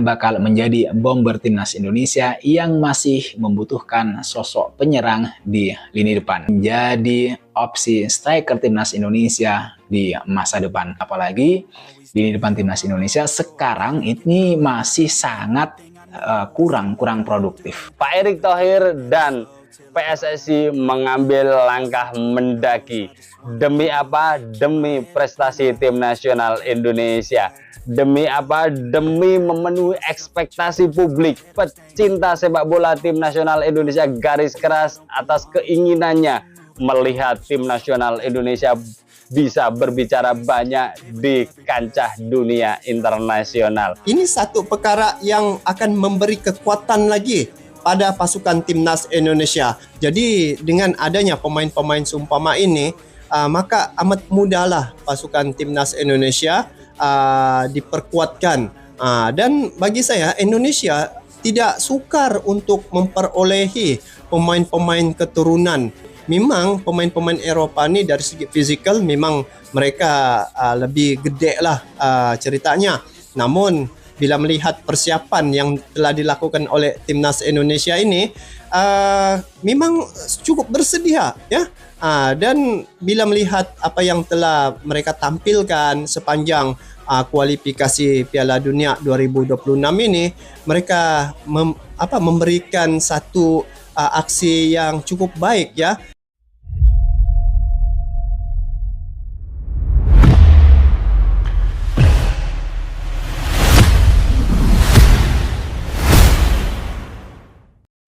bakal menjadi bomber timnas Indonesia yang masih membutuhkan sosok penyerang di lini depan. Menjadi opsi striker timnas Indonesia di masa depan. Apalagi lini depan timnas Indonesia sekarang ini masih sangat kurang produktif. Pak Erick Thohir dan PSSI mengambil langkah mendaki. Demi apa? Demi prestasi tim nasional Indonesia. Demi apa? Demi memenuhi ekspektasi publik. Pecinta sepak bola tim nasional Indonesia garis keras atas keinginannya melihat tim nasional Indonesia bisa berbicara banyak di kancah dunia internasional. Ini satu perkara yang akan memberi kekuatan lagi pada pasukan timnas Indonesia. Jadi dengan adanya pemain-pemain seumpama ini, maka amat mudahlah pasukan timnas Indonesia diperkuatkan. Dan bagi saya, Indonesia tidak sukar untuk memperolehi pemain-pemain keturunan. Memang pemain-pemain Eropah ni dari segi fizikal memang mereka lebih gede lah ceritanya. Namun bila melihat persiapan yang telah dilakukan oleh timnas Indonesia ini, memang cukup bersedia, ya. Dan bila melihat apa yang telah mereka tampilkan sepanjang kualifikasi Piala Dunia 2026 ini, mereka memberikan satu aksi yang cukup baik, ya.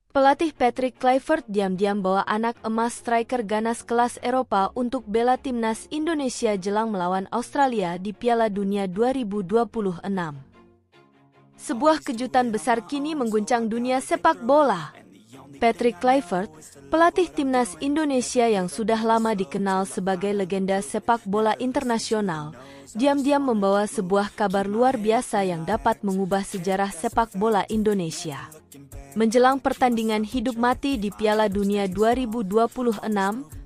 Pelatih Patrick Kluivert diam-diam bawa anak emas striker ganas kelas Eropa untuk bela timnas Indonesia jelang melawan Australia di Piala Dunia 2026. Sebuah kejutan besar kini mengguncang dunia sepak bola. Patrick Kluivert, pelatih timnas Indonesia yang sudah lama dikenal sebagai legenda sepak bola internasional, diam-diam membawa sebuah kabar luar biasa yang dapat mengubah sejarah sepak bola Indonesia. Menjelang pertandingan hidup mati di Piala Dunia 2026,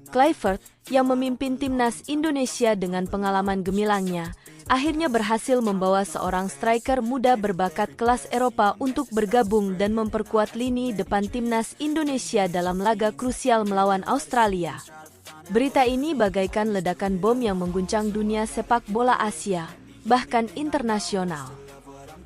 Kluivert yang memimpin timnas Indonesia dengan pengalaman gemilangnya, akhirnya berhasil membawa seorang striker muda berbakat kelas Eropa untuk bergabung dan memperkuat lini depan timnas Indonesia dalam laga krusial melawan Australia. Berita ini bagaikan ledakan bom yang mengguncang dunia sepak bola Asia, bahkan internasional.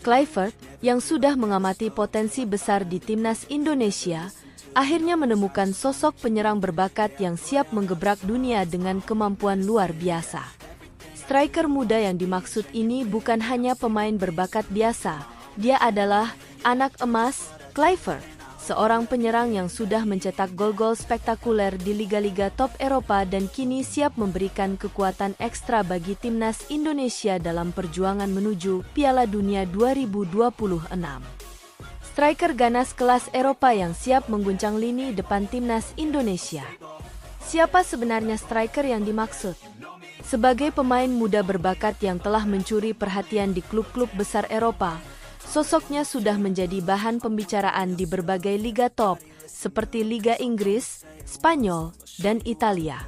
Kluivert, yang sudah mengamati potensi besar di timnas Indonesia, akhirnya menemukan sosok penyerang berbakat yang siap menggebrak dunia dengan kemampuan luar biasa. Striker muda yang dimaksud ini bukan hanya pemain berbakat biasa, dia adalah anak emas Kluivert, seorang penyerang yang sudah mencetak gol-gol spektakuler di liga-liga top Eropa dan kini siap memberikan kekuatan ekstra bagi timnas Indonesia dalam perjuangan menuju Piala Dunia 2026. Striker ganas kelas Eropa yang siap mengguncang lini depan timnas Indonesia. Siapa sebenarnya striker yang dimaksud? Sebagai pemain muda berbakat yang telah mencuri perhatian di klub-klub besar Eropa, sosoknya sudah menjadi bahan pembicaraan di berbagai liga top, seperti Liga Inggris, Spanyol, dan Italia.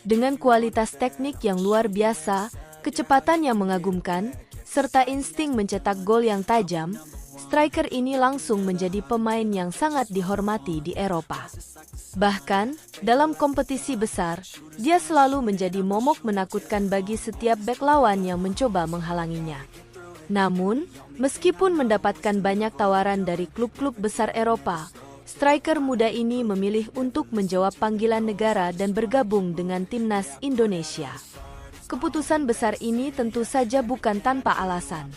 Dengan kualitas teknik yang luar biasa, kecepatan yang mengagumkan, serta insting mencetak gol yang tajam, striker ini langsung menjadi pemain yang sangat dihormati di Eropa. Bahkan, dalam kompetisi besar, dia selalu menjadi momok menakutkan bagi setiap bek lawan yang mencoba menghalanginya. Namun, meskipun mendapatkan banyak tawaran dari klub-klub besar Eropa, striker muda ini memilih untuk menjawab panggilan negara dan bergabung dengan timnas Indonesia. Keputusan besar ini tentu saja bukan tanpa alasan.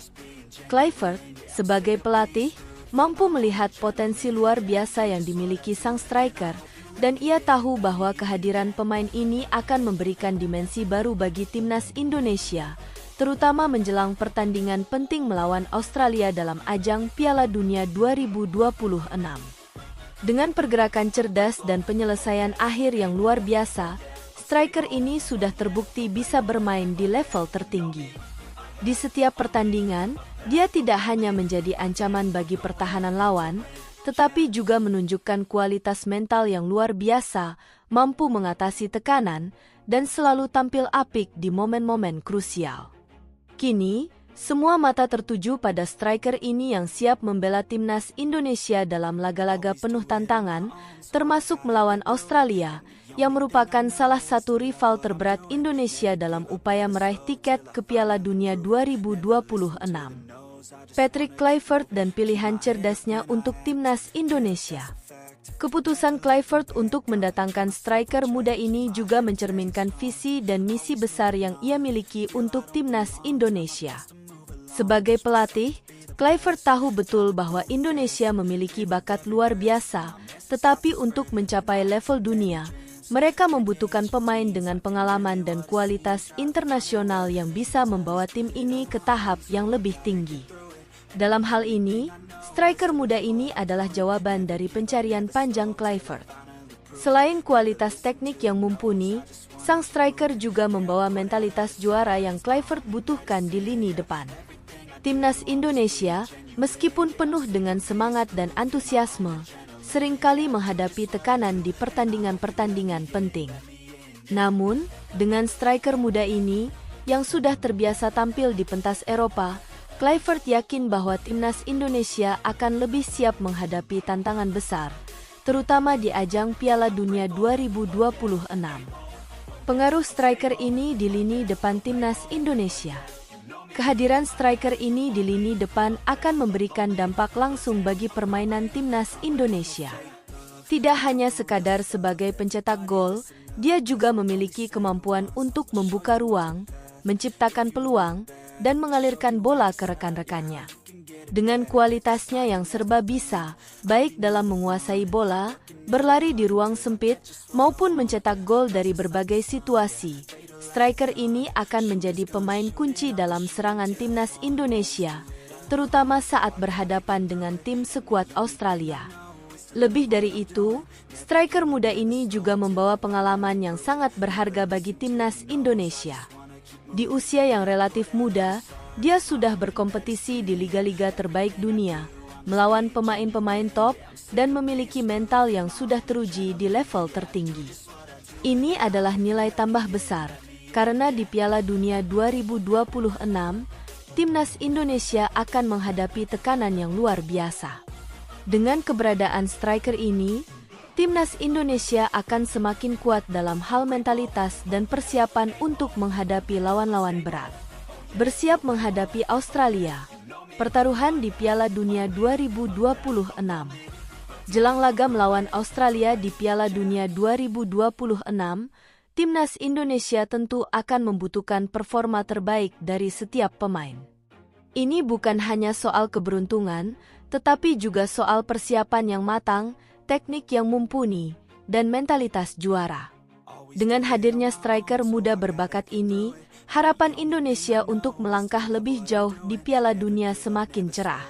Kluivert, sebagai pelatih, mampu melihat potensi luar biasa yang dimiliki sang striker, dan ia tahu bahwa kehadiran pemain ini akan memberikan dimensi baru bagi timnas Indonesia, terutama menjelang pertandingan penting melawan Australia dalam ajang Piala Dunia 2026. Dengan pergerakan cerdas dan penyelesaian akhir yang luar biasa, striker ini sudah terbukti bisa bermain di level tertinggi. Di setiap pertandingan, dia tidak hanya menjadi ancaman bagi pertahanan lawan, tetapi juga menunjukkan kualitas mental yang luar biasa, mampu mengatasi tekanan, dan selalu tampil apik di momen-momen krusial. Kini, Semua mata tertuju pada striker ini yang siap membela timnas Indonesia dalam laga-laga penuh tantangan, termasuk melawan Australia, yang merupakan salah satu rival terberat Indonesia dalam upaya meraih tiket ke Piala Dunia 2026. Patrick Kluivert dan pilihan cerdasnya untuk timnas Indonesia. Keputusan Kluivert untuk mendatangkan striker muda ini juga mencerminkan visi dan misi besar yang ia miliki untuk timnas Indonesia. Sebagai pelatih, Kluivert tahu betul bahwa Indonesia memiliki bakat luar biasa, tetapi untuk mencapai level dunia, mereka membutuhkan pemain dengan pengalaman dan kualitas internasional yang bisa membawa tim ini ke tahap yang lebih tinggi. Dalam hal ini, striker muda ini adalah jawaban dari pencarian panjang Kluivert. Selain kualitas teknik yang mumpuni, sang striker juga membawa mentalitas juara yang Kluivert butuhkan di lini depan. Timnas Indonesia, meskipun penuh dengan semangat dan antusiasme, seringkali menghadapi tekanan di pertandingan-pertandingan penting. Namun, dengan striker muda ini, yang sudah terbiasa tampil di pentas Eropa, Kluivert yakin bahwa timnas Indonesia akan lebih siap menghadapi tantangan besar, terutama di ajang Piala Dunia 2026. Pengaruh striker ini di lini depan timnas Indonesia. Kehadiran striker ini di lini depan akan memberikan dampak langsung bagi permainan timnas Indonesia. Tidak hanya sekadar sebagai pencetak gol, dia juga memiliki kemampuan untuk membuka ruang, menciptakan peluang, dan mengalirkan bola ke rekan-rekannya. Dengan kualitasnya yang serba bisa, baik dalam menguasai bola, berlari di ruang sempit, maupun mencetak gol dari berbagai situasi, striker ini akan menjadi pemain kunci dalam serangan timnas Indonesia, terutama saat berhadapan dengan tim sekuat Australia. Lebih dari itu, striker muda ini juga membawa pengalaman yang sangat berharga bagi timnas Indonesia. Di usia yang relatif muda, dia sudah berkompetisi di liga-liga terbaik dunia, melawan pemain-pemain top, dan memiliki mental yang sudah teruji di level tertinggi. Ini adalah nilai tambah besar, karena di Piala Dunia 2026, timnas Indonesia akan menghadapi tekanan yang luar biasa. Dengan keberadaan striker ini, timnas Indonesia akan semakin kuat dalam hal mentalitas dan persiapan untuk menghadapi lawan-lawan berat. Bersiap menghadapi Australia, pertaruhan di Piala Dunia 2026. Jelang laga melawan Australia di Piala Dunia 2026, timnas Indonesia tentu akan membutuhkan performa terbaik dari setiap pemain. Ini bukan hanya soal keberuntungan, tetapi juga soal persiapan yang matang, teknik yang mumpuni, dan mentalitas juara. Dengan hadirnya striker muda berbakat ini, harapan Indonesia untuk melangkah lebih jauh di Piala Dunia semakin cerah.